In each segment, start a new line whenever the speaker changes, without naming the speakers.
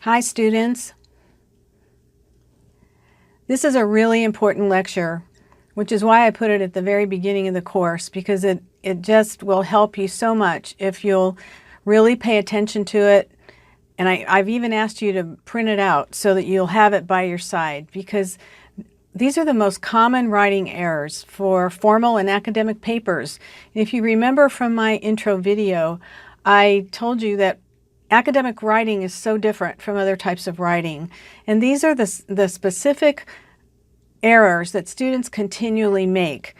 Hi students. This is a really important lecture, which is why I put it at the very beginning of the course, because it just will help you so much if you'll really pay attention to it. And I've even asked you to print it out so that you'll have it by your side, because these are the most common writing errors for formal and academic papers. And if you remember from my intro video, I told you that academic writing is so different from other types of writing. And these are the specific errors that students continually make.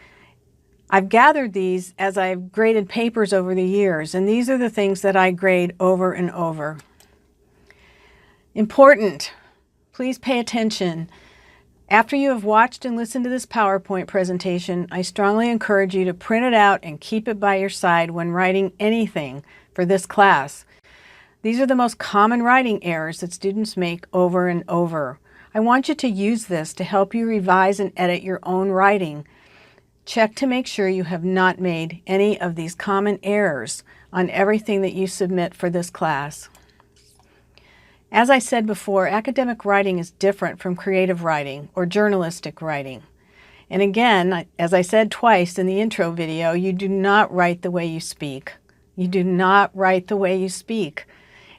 I've gathered these as I've graded papers over the years, and these are the things that I grade over and over. Important, please pay attention. After you have watched and listened to this PowerPoint presentation, I strongly encourage you to print it out and keep it by your side when writing anything for this class. These are the most common writing errors that students make over and over. I want you to use this to help you revise and edit your own writing. Check to make sure you have not made any of these common errors on everything that you submit for this class. As I said before, academic writing is different from creative writing or journalistic writing. And again, as I said twice in the intro video, you do not write the way you speak. You do not write the way you speak.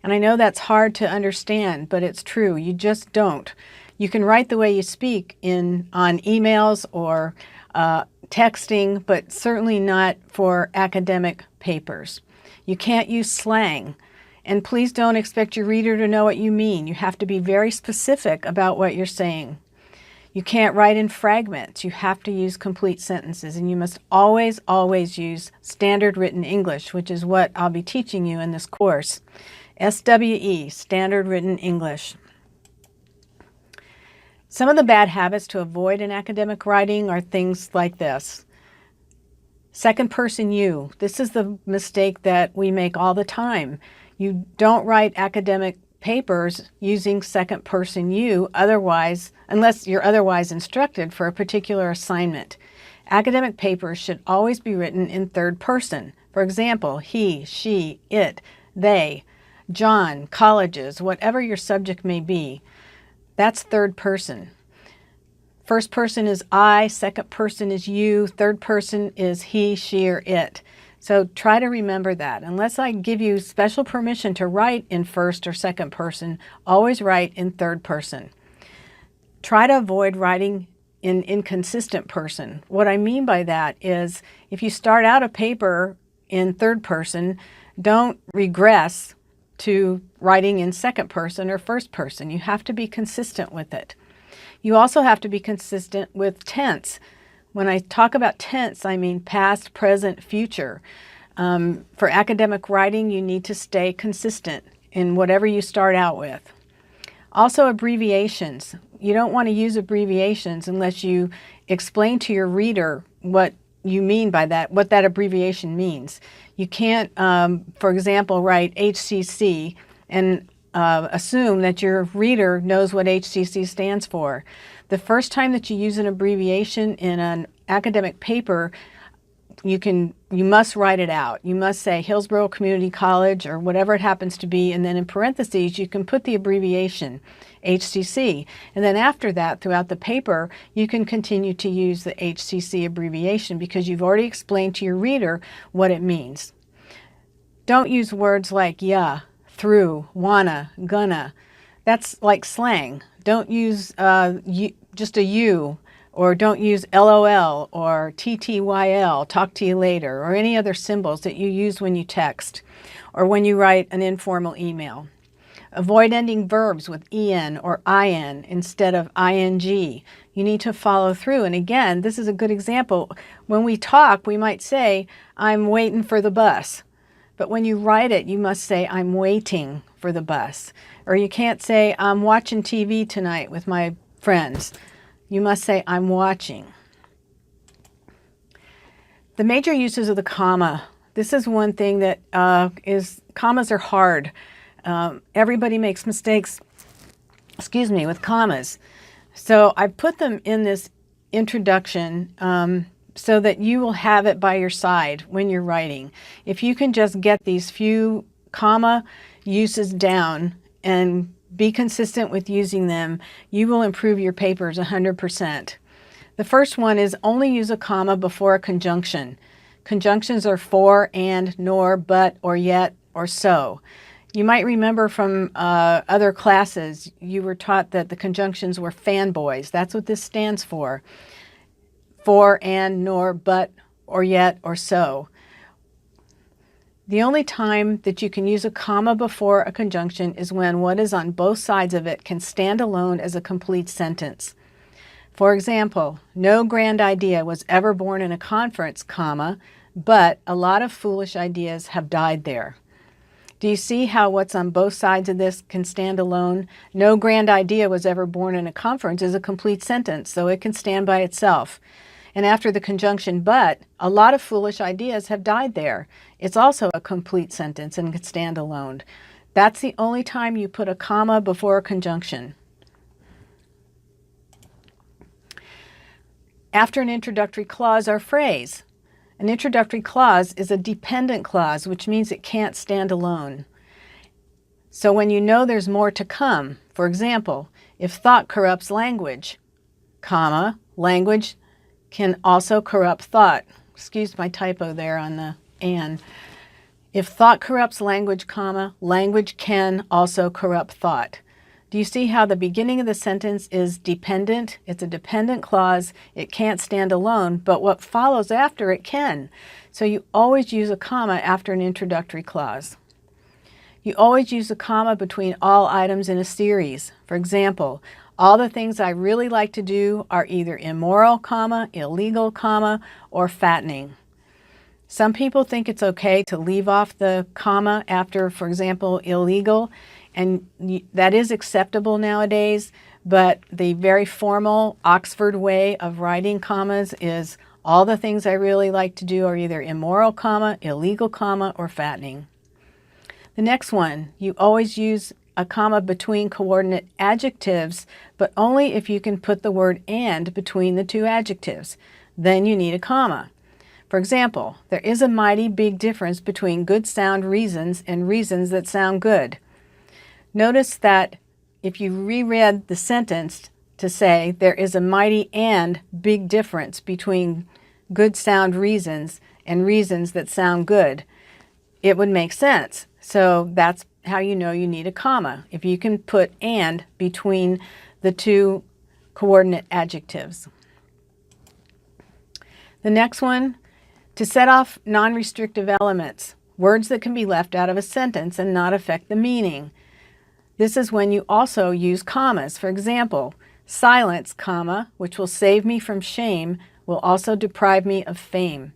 And I know that's hard to understand, but it's true. You just don't. You can write the way you speak on emails or texting, but certainly not for academic papers. You can't use slang. And please don't expect your reader to know what you mean. You have to be very specific about what you're saying. You can't write in fragments. You have to use complete sentences. And you must always, always use standard written English, which is what I'll be teaching you in this course. SWE, Standard Written English. Some of the bad habits to avoid in academic writing are things like this. Second person you. This is the mistake that we make all the time. You don't write academic papers using second person you unless you're otherwise instructed for a particular assignment. Academic papers should always be written in third person. For example, he, she, it, they, John, colleges, whatever your subject may be. That's third person. First person is I, second person is you, third person is he, she, or it. So try to remember that. Unless I give you special permission to write in first or second person, always write in third person. Try to avoid writing in inconsistent person. What I mean by that is if you start out a paper in third person, don't regress to writing in second person or first person. You have to be consistent with it. You also have to be consistent with tense. When I talk about tense, I mean past, present, future. For academic writing, you need to stay consistent in whatever you start out with. Also, abbreviations. You don't want to use abbreviations unless you explain to your reader what you mean by that, what that abbreviation means. You can't, for example, write HCC and assume that your reader knows what HCC stands for. The first time that you use an abbreviation in an academic paper, you must write it out. You must say Hillsborough Community College or whatever it happens to be, and then in parentheses you can put the abbreviation HCC. And then after that, throughout the paper, you can continue to use the HCC abbreviation because you've already explained to your reader what it means. Don't use words like yeah, through, wanna, gonna. That's like slang. Don't use just a you, or don't use LOL or TTYL, talk to you later, or any other symbols that you use when you text or when you write an informal email. Avoid ending verbs with en or in instead of ing. You need to follow through. And again, this is a good example. When we talk, we might say, I'm waiting for the bus. But when you write it, you must say, I'm waiting for the bus. Or you can't say, I'm watching TV tonight with my friends. You must say, I'm watching. The major uses of the comma. This is one thing that commas are hard. Everybody makes mistakes, with commas. So I put them in this introduction so that you will have it by your side when you're writing. If you can just get these few comma uses down and Be consistent with using them. You will improve your papers 100%. The first one is only use a comma before a conjunction. Conjunctions are for, and, nor, but, or yet, or so. You might remember from other classes, you were taught that the conjunctions were fanboys. That's what this stands for. For, and, nor, but, or yet, or so. The only time that you can use a comma before a conjunction is when what is on both sides of it can stand alone as a complete sentence. For example, no grand idea was ever born in a conference, comma, but a lot of foolish ideas have died there. Do you see how what's on both sides of this can stand alone? No grand idea was ever born in a conference is a complete sentence, so it can stand by itself. And after the conjunction but, a lot of foolish ideas have died there. It's also a complete sentence and can stand alone. That's the only time you put a comma before a conjunction. After an introductory clause or phrase. An introductory clause is a dependent clause, which means it can't stand alone. So when you know there's more to come, for example, if thought corrupts language, comma, language can also corrupt thought. Excuse my typo there on the and. If thought corrupts language, comma, language can also corrupt thought. Do you see how the beginning of the sentence is dependent? It's a dependent clause. It can't stand alone, but what follows after it can. So you always use a comma after an introductory clause. You always use a comma between all items in a series. For example, all the things I really like to do are either immoral, comma, illegal, comma, or fattening. Some people think it's okay to leave off the comma after, for example, illegal, and that is acceptable nowadays, but the very formal Oxford way of writing commas is all the things I really like to do are either immoral, comma, illegal, comma, or fattening. The next one, you always use a comma between coordinate adjectives, but only if you can put the word and between the two adjectives. Then you need a comma. For example, there is a mighty big difference between good sound reasons and reasons that sound good. Notice that if you reread the sentence to say there is a mighty and big difference between good sound reasons and reasons that sound good, it would make sense. So that's how you know you need a comma, if you can put and between the two coordinate adjectives. The next one, to set off non-restrictive elements, words that can be left out of a sentence and not affect the meaning. This is when you also use commas. For example, silence, comma, which will save me from shame, will also deprive me of fame.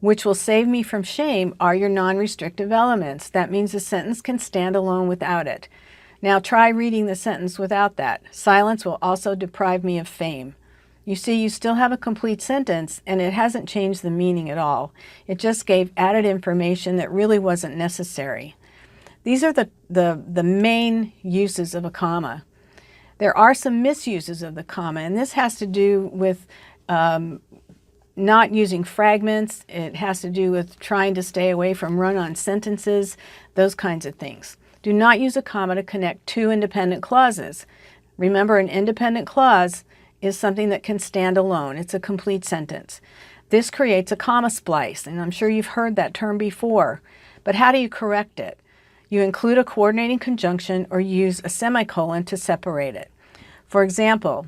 Which will save me from shame are your non-restrictive elements. That means the sentence can stand alone without it. Now try reading the sentence without that. Silence will also deprive me of fame. You see, you still have a complete sentence, and it hasn't changed the meaning at all. It just gave added information that really wasn't necessary. These are the main uses of a comma. There are some misuses of the comma, and this has to do with not using fragments. It has to do with trying to stay away from run-on sentences, those kinds of things. Do not use a comma to connect two independent clauses. Remember, an independent clause is something that can stand alone. It's a complete sentence. This creates a comma splice, and I'm sure you've heard that term before. But how do you correct it? You include a coordinating conjunction or use a semicolon to separate it. For example,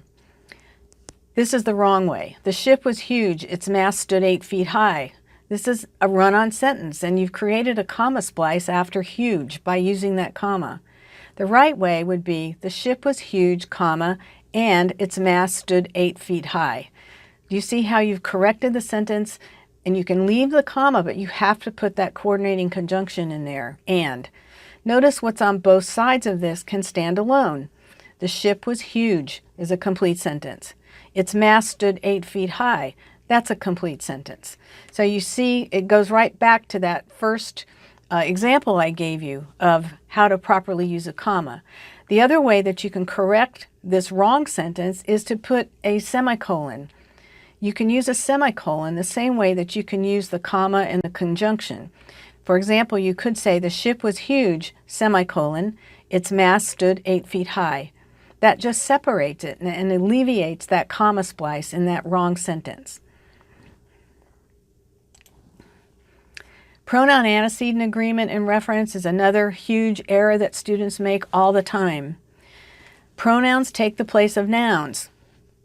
this is the wrong way. The ship was huge. Its mast stood 8 feet high. This is a run-on sentence, and you've created a comma splice after huge by using that comma. The right way would be, the ship was huge, comma, and its mast stood 8 feet high. Do you see how you've corrected the sentence? And you can leave the comma, but you have to put that coordinating conjunction in there, and. Notice what's on both sides of this can stand alone. The ship was huge is a complete sentence. Its mast stood 8 feet high. That's a complete sentence. So you see, it goes right back to that first example I gave you of how to properly use a comma. The other way that you can correct this wrong sentence is to put a semicolon. You can use a semicolon the same way that you can use the comma and the conjunction. For example, you could say the ship was huge, semicolon, its mast stood 8 feet high. That just separates it and alleviates that comma splice in that wrong sentence. Pronoun antecedent agreement and reference is another huge error that students make all the time. Pronouns take the place of nouns.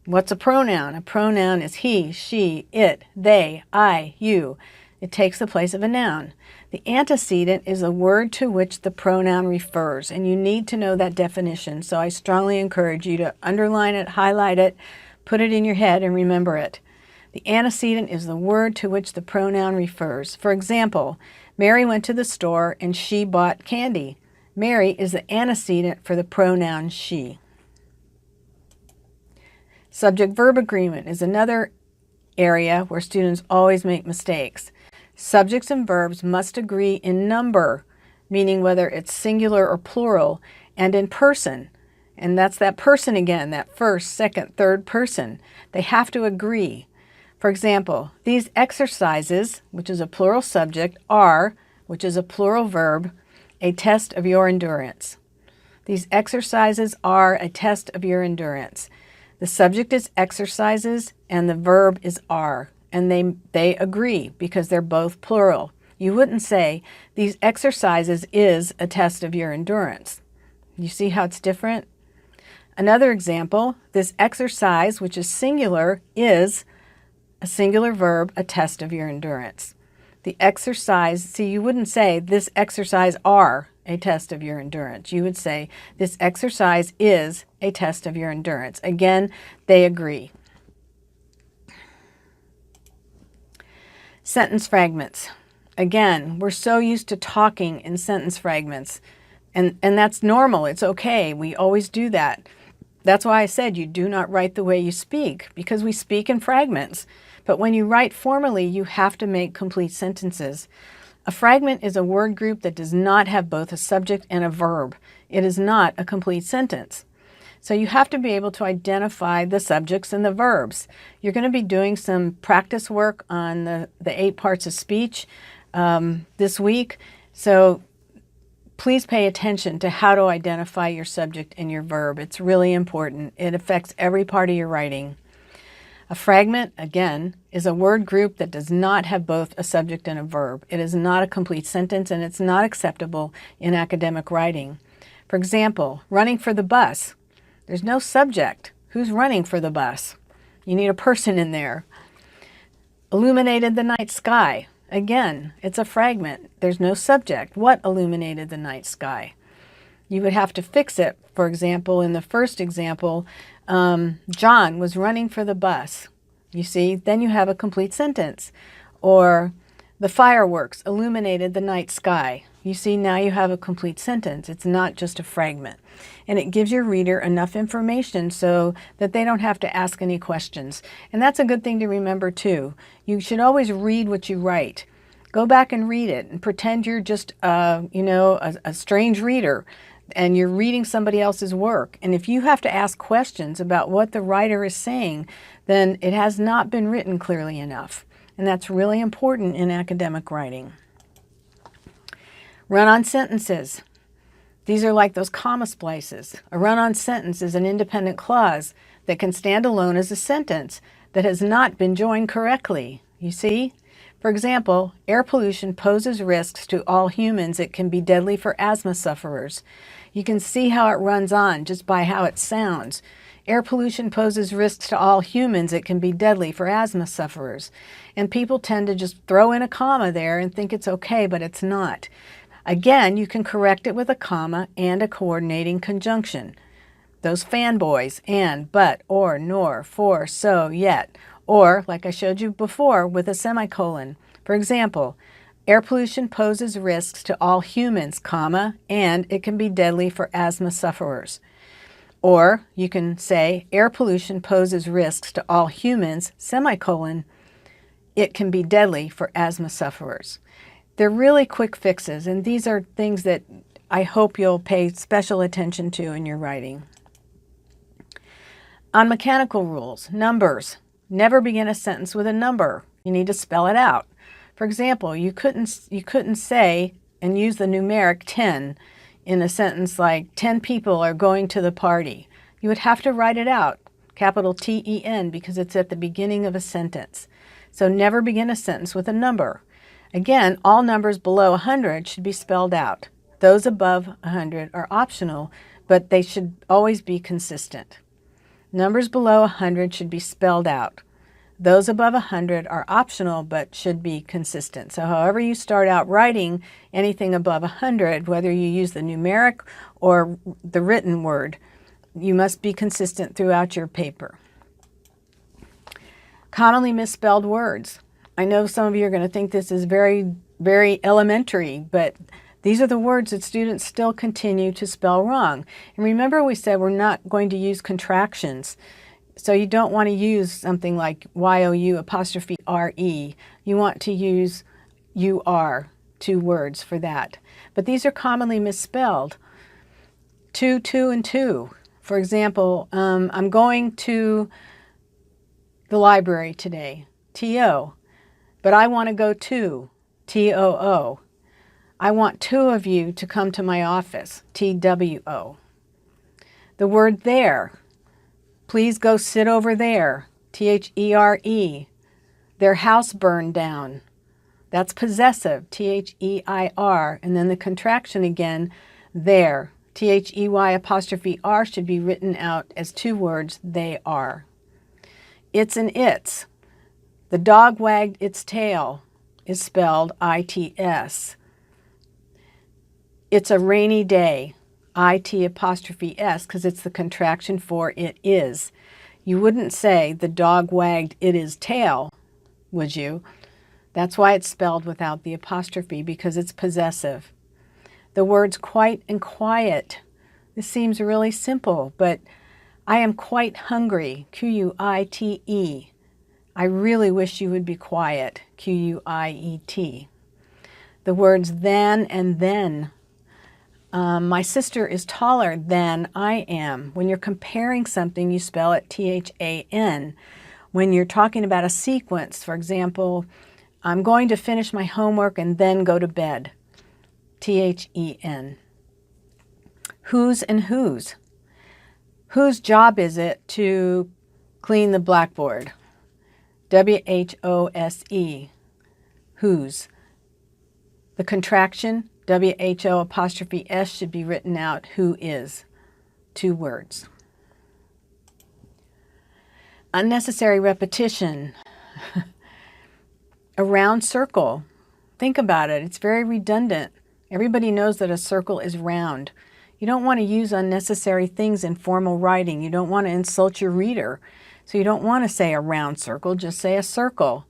What's a pronoun? A pronoun is he, she, it, they, I, you. It takes the place of a noun. The antecedent is a word to which the pronoun refers, and you need to know that definition, so I strongly encourage you to underline it, highlight it, put it in your head, and remember it. The antecedent is the word to which the pronoun refers. For example, Mary went to the store and she bought candy. Mary is the antecedent for the pronoun she. Subject-verb agreement is another area where students always make mistakes. Subjects and verbs must agree in number, meaning whether it's singular or plural, and in person. And that's that person again, that first, second, third person. They have to agree. For example, these exercises, which is a plural subject, are, which is a plural verb, a test of your endurance. These exercises are a test of your endurance. The subject is exercises and the verb is are, and they agree because they're both plural. You wouldn't say, these exercises is a test of your endurance. You see how it's different? Another example, this exercise, which is singular, is a singular verb, a test of your endurance. The exercise, see, you wouldn't say, this exercise are a test of your endurance. You would say, this exercise is a test of your endurance. Again, they agree. Sentence fragments. Again, we're so used to talking in sentence fragments, and that's normal. It's okay. We always do that. That's why I said you do not write the way you speak, because we speak in fragments. But when you write formally, you have to make complete sentences. A fragment is a word group that does not have both a subject and a verb. It is not a complete sentence. So you have to be able to identify the subjects and the verbs. You're going to be doing some practice work on the 8 parts of speech this week. So please pay attention to how to identify your subject and your verb. It's really important. It affects every part of your writing. A fragment, again, is a word group that does not have both a subject and a verb. It is not a complete sentence, and it's not acceptable in academic writing. For example, running for the bus. There's no subject. Who's running for the bus? You need a person in there. Illuminated the night sky. Again, it's a fragment. There's no subject. What illuminated the night sky? You would have to fix it. For example, in the first example, John was running for the bus. You see, then you have a complete sentence. Or the fireworks illuminated the night sky. You see, now you have a complete sentence. It's not just a fragment. And it gives your reader enough information so that they don't have to ask any questions. And that's a good thing to remember too. You should always read what you write. Go back and read it and pretend you're just, a strange reader and you're reading somebody else's work. And if you have to ask questions about what the writer is saying, then it has not been written clearly enough. And that's really important in academic writing. Run-on sentences. These are like those comma splices. A run-on sentence is an independent clause that can stand alone as a sentence that has not been joined correctly. You see? For example, air pollution poses risks to all humans. It can be deadly for asthma sufferers. You can see how it runs on just by how it sounds. Air pollution poses risks to all humans. It can be deadly for asthma sufferers. And people tend to just throw in a comma there and think it's okay, but it's not. Again, you can correct it with a comma and a coordinating conjunction. Those fanboys, and, but, or, nor, for, so, yet. Or, like I showed you before, with a semicolon. For example, air pollution poses risks to all humans, comma, and it can be deadly for asthma sufferers. Or you can say, air pollution poses risks to all humans, semicolon, it can be deadly for asthma sufferers. They're really quick fixes, and these are things that I hope you'll pay special attention to in your writing. On mechanical rules, numbers. Never begin a sentence with a number. You need to spell it out. For example, you couldn't say and use the numeric 10 in a sentence like 10 people are going to the party. You would have to write it out, capital T-E-N, because it's at the beginning of a sentence. So never begin a sentence with a number. Again, all numbers below 100 should be spelled out. Those above 100 are optional, but they should always be consistent. Numbers below 100 should be spelled out. Those above 100 are optional, but should be consistent. So however you start out writing anything above 100, whether you use the numeric or the written word, you must be consistent throughout your paper. Commonly misspelled words. I know some of you are going to think this is very, very elementary, but these are the words that students still continue to spell wrong. And remember, we said we're not going to use contractions. So you don't want to use something like Y-O-U apostrophe R-E. You want to use U-R, 2 words for that. But these are commonly misspelled. Two, and two. For example, I'm going to the library today, T-O. But I want to go to, T-O-O. I want 2 of you to come to my office, T-W-O. The word there. Please go sit over there, T-H-E-R-E. Their house burned down. That's possessive, T-H-E-I-R. And then the contraction again, there, T-H-E-Y apostrophe R should be written out as 2 words, they are. It's and its. The dog wagged its tail is spelled I-T-S. It's a rainy day. I-T apostrophe S, because it's the contraction for it is. You wouldn't say the dog wagged its tail, would you? That's why it's spelled without the apostrophe, because it's possessive. The words quite and quiet. This seems really simple, but I am quite hungry, Q-U-I-T-E. I really wish you would be quiet, Q-U-I-E-T. The words than and then. My sister is taller than I am. When you're comparing something, you spell it T-H-A-N. When you're talking about a sequence, for example, I'm going to finish my homework and then go to bed, T-H-E-N. Whose and whose. Whose job is it to clean the blackboard? W-H-O-S-E. Whose. The contraction, W-H-O apostrophe S, should be written out, who is, 2 words. Unnecessary repetition. A round circle. Think about it. It's very redundant. Everybody knows that a circle is round. You don't want to use unnecessary things in formal writing. You don't want to insult your reader. So you don't want to say a round circle, just say a circle.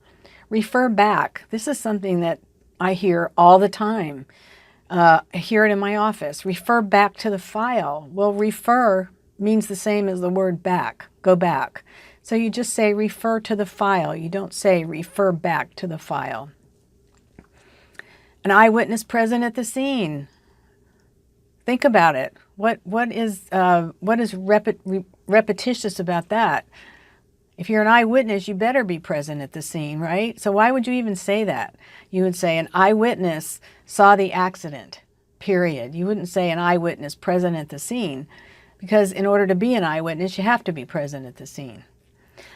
Refer back. This is something that I hear all the time. I hear it in my office. Refer back to the file. Well, refer means the same as the word back. Go back. So you just say refer to the file. You don't say refer back to the file. An eyewitness present at the scene. Think about it. What is repetitious about that? If you're an eyewitness, you better be present at the scene, right? So why would you even say that? You would say an eyewitness saw the accident, period. You wouldn't say an eyewitness present at the scene, because in order to be an eyewitness, you have to be present at the scene.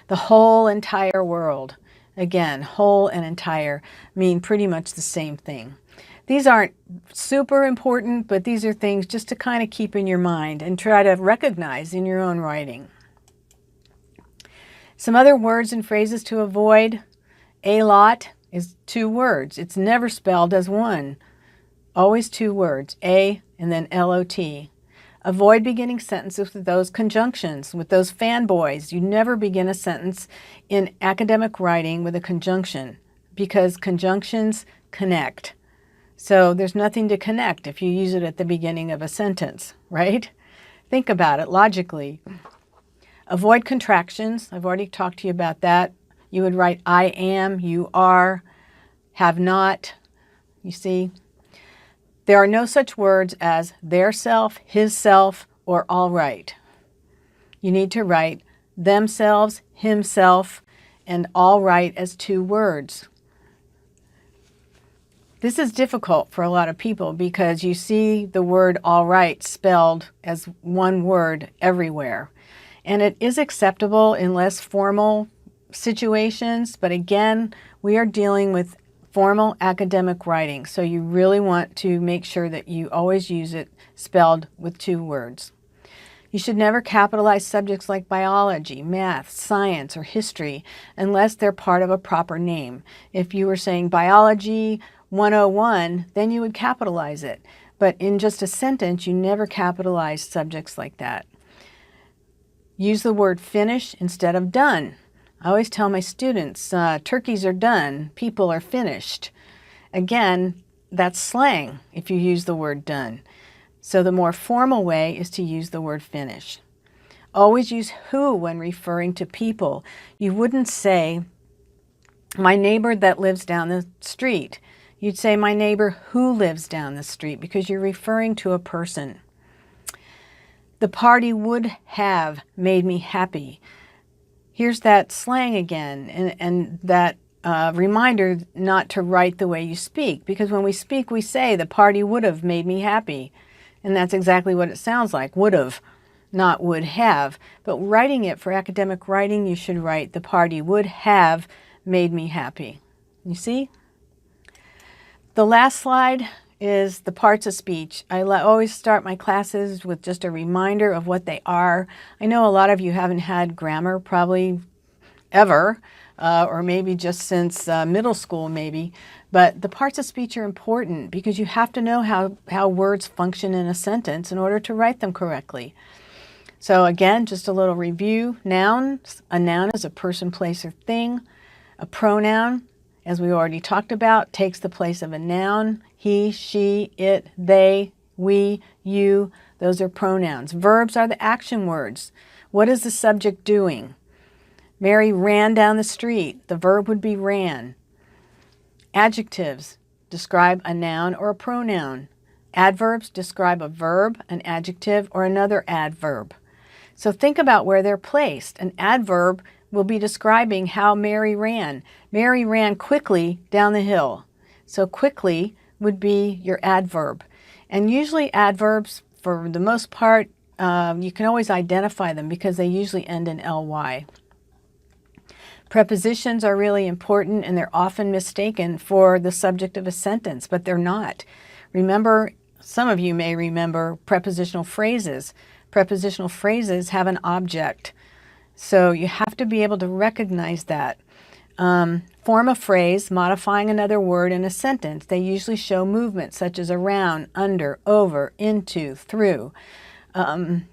The whole entire world. Again, whole and entire mean pretty much the same thing. These aren't super important, but these are things just to kind of keep in your mind and try to recognize in your own writing. Some other words and phrases to avoid. A lot is 2 words. It's never spelled as 1. Always 2 words, A and then L-O-T. Avoid beginning sentences with those conjunctions, with those fanboys. You never begin a sentence in academic writing with a conjunction, because conjunctions connect. So there's nothing to connect if you use it at the beginning of a sentence, right? Think about it logically. Avoid contractions. I've already talked to you about that. You would write I am, you are, have not. You see? There are no such words as their self, his self, or all right. You need to write themselves, himself, and all right as 2 words. This is difficult for a lot of people because you see the word all right spelled as one word everywhere. And it is acceptable in less formal situations, but again, we are dealing with formal academic writing, so you really want to make sure that you always use it spelled with two words. You should never capitalize subjects like biology, math, science, or history unless they're part of a proper name. If you were saying biology 101, then you would capitalize it. But in just a sentence, you never capitalize subjects like that. Use the word finish instead of done. I always tell my students, turkeys are done, people are finished. Again, that's slang if you use the word done. So the more formal way is to use the word finish. Always use who when referring to people. You wouldn't say, my neighbor that lives down the street. You'd say, my neighbor who lives down the street, because you're referring to a person. The party would have made me happy. Here's that slang again, and that reminder not to write the way you speak, because when we speak, we say, the party would have made me happy. And that's exactly what it sounds like, would have, not would have. But writing it for academic writing, you should write, the party would have made me happy. You see? The last slide is the parts of speech. I always start my classes with just a reminder of what they are. I know a lot of you haven't had grammar probably ever, or maybe just since middle school maybe, but the parts of speech are important because you have to know how words function in a sentence in order to write them correctly. So again, just a little review. Nouns. A noun is a person, place, or thing. A pronoun, as we already talked about, takes the place of a noun. He, she, it, they, we, you, those are pronouns. Verbs are the action words. What is the subject doing? Mary ran down the street. The verb would be ran. Adjectives describe a noun or a pronoun. Adverbs describe a verb, an adjective, or another adverb. So think about where they're placed. An adverb will be describing how Mary ran. Mary ran quickly down the hill. So quickly would be your adverb. And usually adverbs, for the most part, you can always identify them because they usually end in ly. Prepositions are really important, and they're often mistaken for the subject of a sentence, but they're not. Remember, some of you may remember prepositional phrases. Prepositional phrases have an object, so you have to be able to recognize that. Form a phrase modifying another word in a sentence. They usually show movement such as around, under, over, into, through. The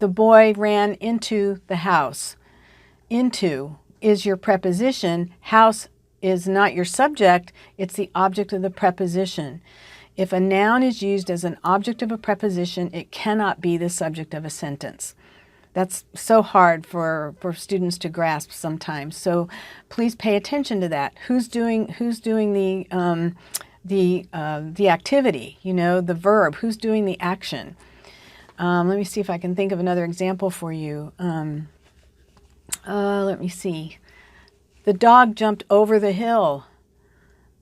boy ran into the house. Into is your preposition. House is not your subject, it's the object of the preposition. If a noun is used as an object of a preposition, it cannot be the subject of a sentence. That's so hard for students to grasp sometimes. So please pay attention to that. Who's doing the activity? You know, the verb. Who's doing the action? Let me see if I can think of another example for you. Let me see. The dog jumped over the hill.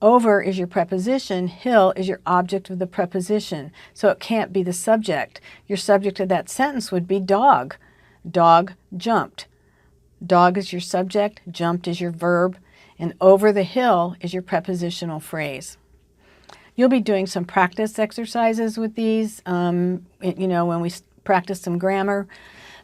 Over is your preposition. Hill is your object of the preposition. So it can't be the subject. Your subject of that sentence would be dog. Dog jumped. Dog is your subject. Jumped is your verb. And over the hill is your prepositional phrase. You'll be doing some practice exercises with these, when we practice some grammar.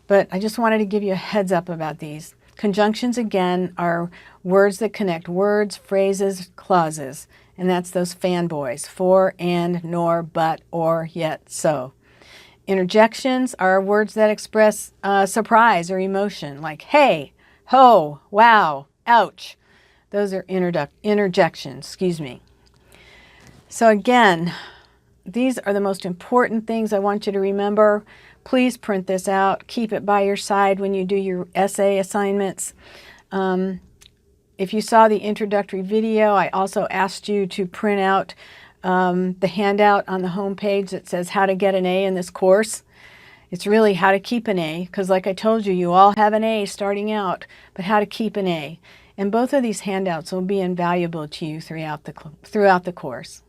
But I just wanted to give you a heads up about these. Conjunctions, again, are words that connect words, phrases, clauses. And that's those fanboys. For, and, nor, but, or, yet, so. Interjections are words that express surprise or emotion, like hey, ho, wow, ouch. Those are interjections, So again, these are the most important things I want you to remember. Please print this out. Keep it by your side when you do your essay assignments. If you saw the introductory video, I also asked you to print out the handout on the home page that says how to get an A in this course. It's really how to keep an A, because like I told you, you all have an A starting out, but how to keep an A. And both of these handouts will be invaluable to you throughout the course.